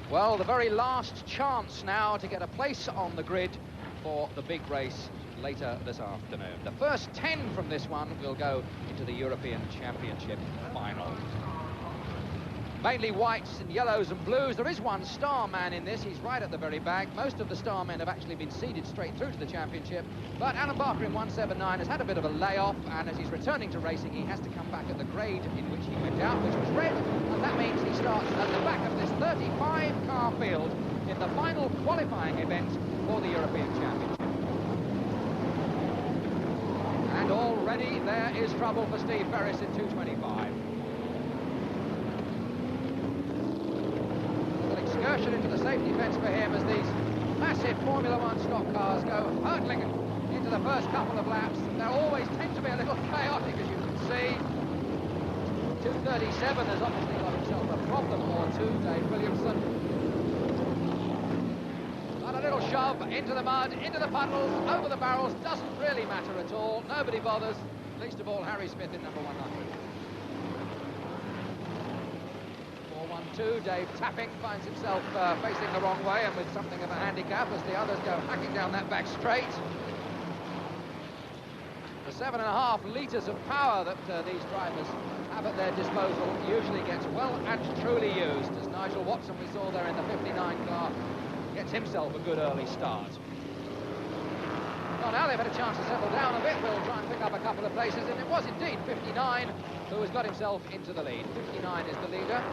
Well, the very last chance now to get a place on the grid for the big race later this afternoon. The first 10 from this one will go into the European Championship final. Mainly whites and yellows and blues. There is one star man in this. He's right at the very back. Most of the star men have actually been seeded straight through to the championship. But Alan Barker in 179 has had a bit of a layoff, and as he's returning to racing, he has to come back at the grade in which he went out, which was red, and that means he starts at the back of this 35-car field in the final qualifying event for the European Championship. And already there is trouble for Steve Ferris in 225. Excursion into the safety fence for him as these massive Formula One stock cars go hurtling into the first couple of laps. They always tend to be a little chaotic, as you can see. 237 has obviously got himself a problem or two, Dave Williamson. But a little shove into the mud, into the puddles, over the barrels, doesn't really matter at all. Nobody bothers, least of all Harry Smith in number 100. 4-1-2, Dave Tapping finds himself facing the wrong way and with something of a handicap as the others go hacking down that back straight. The 7.5 litres of power that these drivers have at their disposal usually gets well and truly used, as Nigel Watson, we saw there in the 59 car, gets himself a good early start. Well, now they've had a chance to settle down a bit. We'll try and pick up a couple of places, and it was indeed 59 who has got himself into the lead. 59 is the leader.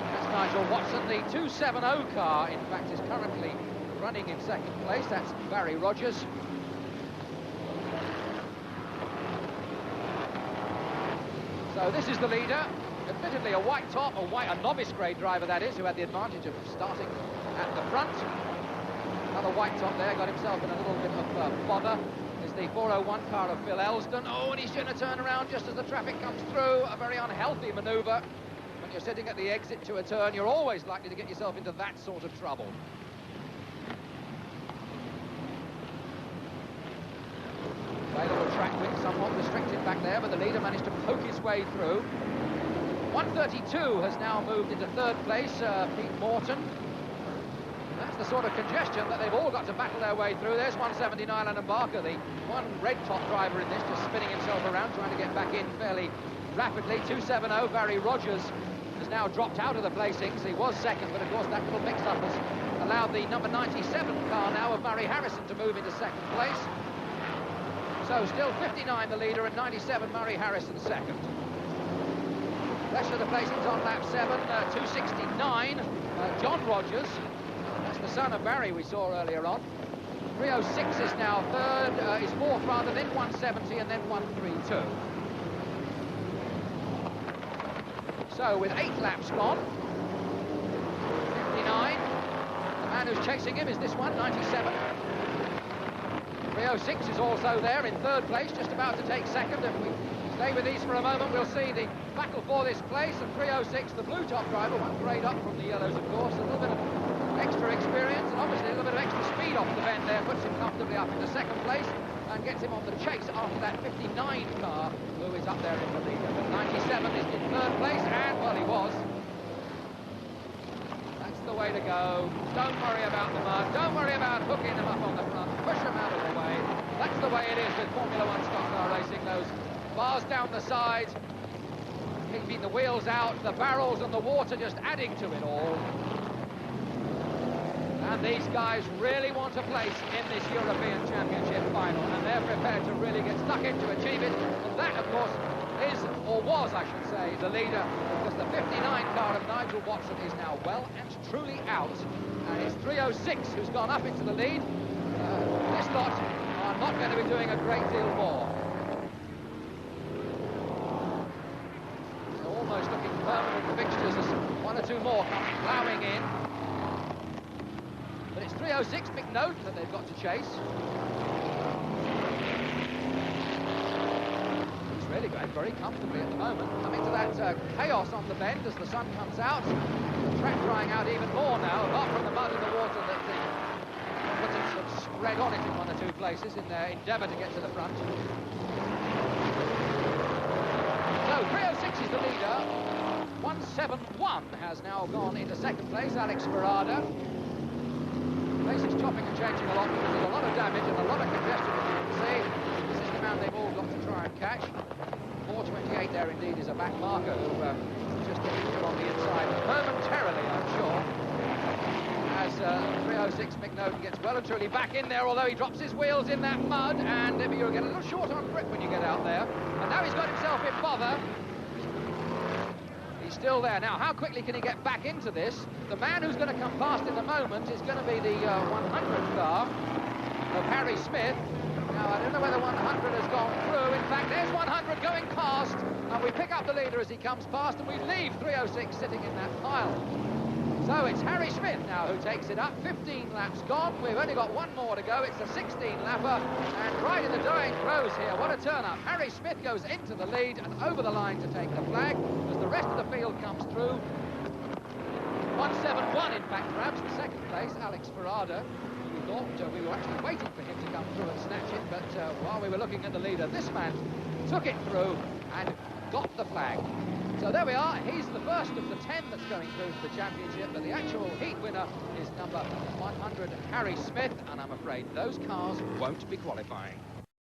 That's Nigel Watson. The 270 car, in fact, is currently running in second place. That's Barry Rogers. So this is the leader. Admittedly a white top, a novice grade driver that is, who had the advantage of starting at the front. Another white top there, got himself in a little bit of bother. Is the 401 car of Phil Elsdon. Oh, and he's going to turn around just as the traffic comes through. A very unhealthy manoeuvre. When you're sitting at the exit to a turn, you're always likely to get yourself into that sort of trouble. Available track width somewhat restricted back there, but the leader managed to poke his way through. 132 has now moved into third place, Pete Morton. That's the sort of congestion that they've all got to battle their way through. There's 179 Alan Barker, the one red top driver in this, just spinning himself around, trying to get back in fairly rapidly. 270 Barry Rogers has now dropped out of the placings. He was second, but of course that little mix-up has allowed the number 97 car now of Murray Harrison to move into second place. So still 59 the leader and 97 Murray Harrison second. Rest of the placings on lap 7, 269, John Rogers. That's the son of Barry we saw earlier on. 306 is now third, is fourth rather, then 170 and then 132. So with 8 laps gone, 59. The man who's chasing him is this one, 97. 306 is also there in third place, just about to take second. If we stay with these for a moment, we'll see the battle for this place. And 306, the blue top driver, one grade up from the yellows, of course. A little bit of extra experience and obviously a little bit of extra speed off the bend there, puts him comfortably up into second place and gets him on the chase after that 59 car, who is up there in the leader. But 97 is in third place, and, well, he was. That's the way to go. Don't worry about the mud. Don't worry about hooking them up on the front. Push them out of the way. That's the way it is with Formula One stock car racing. Those bars down the sides, keeping the wheels out, the barrels and the water just adding to it all. And these guys really want a place in this European Championship final, and they're prepared to really get stuck in to achieve it. And that, of course, is, or was, I should say, the leader, because the 59 car of Nigel Watson is now well and truly out. And it's 306 who's gone up into the lead. This lot are not going to be doing a great deal more. So almost looking permanent fixtures as one or two more come ploughing in. But it's 306, big note that they've got to chase. He's really going very comfortably at the moment. Coming to that chaos on the bend as the sun comes out. The track drying out even more now, apart from the mud and the water that the combatants have spread on it in one or two places in their endeavour to get to the front. So 306 is the leader. 171 has now gone into second place, Alex Ferrada. The place is chopping and changing a lot because there's a lot of damage and a lot of congestion, as you can see. This is the man they've all got to try and catch. 428 there indeed is a back marker who just getting through on the inside momentarily, I'm sure. As 306 McNaughton gets well and truly back in there, although he drops his wheels in that mud, and you get a little short on grip when you get out there. And now he's got himself in bother. He's still there. Now, how quickly can he get back into this? The man who's going to come past in the moment is going to be the 100 car of Harry Smith. Now, I don't know whether 100 has gone through. In fact, there's 100 going past, and we pick up the leader as he comes past, and we leave 306 sitting in that pile. So it's Harry Smith now who takes it up. 15 laps gone. We've only got one more to go. It's a 16-lapper, and right in the dying throes here. What a turn-up. Harry Smith goes into the lead and over the line to take the flag as the rest of the field comes through. 171, in fact, grabs the second place, Alex Ferrada. We thought we were actually waiting for him to come through and snatch it, but while we were looking at the leader, this man took it through and got the flag. So there we are. He's the first of the 10 that's going through to the championship, but the actual heat winner is number 100, Harry Smith, and I'm afraid those cars won't be qualifying.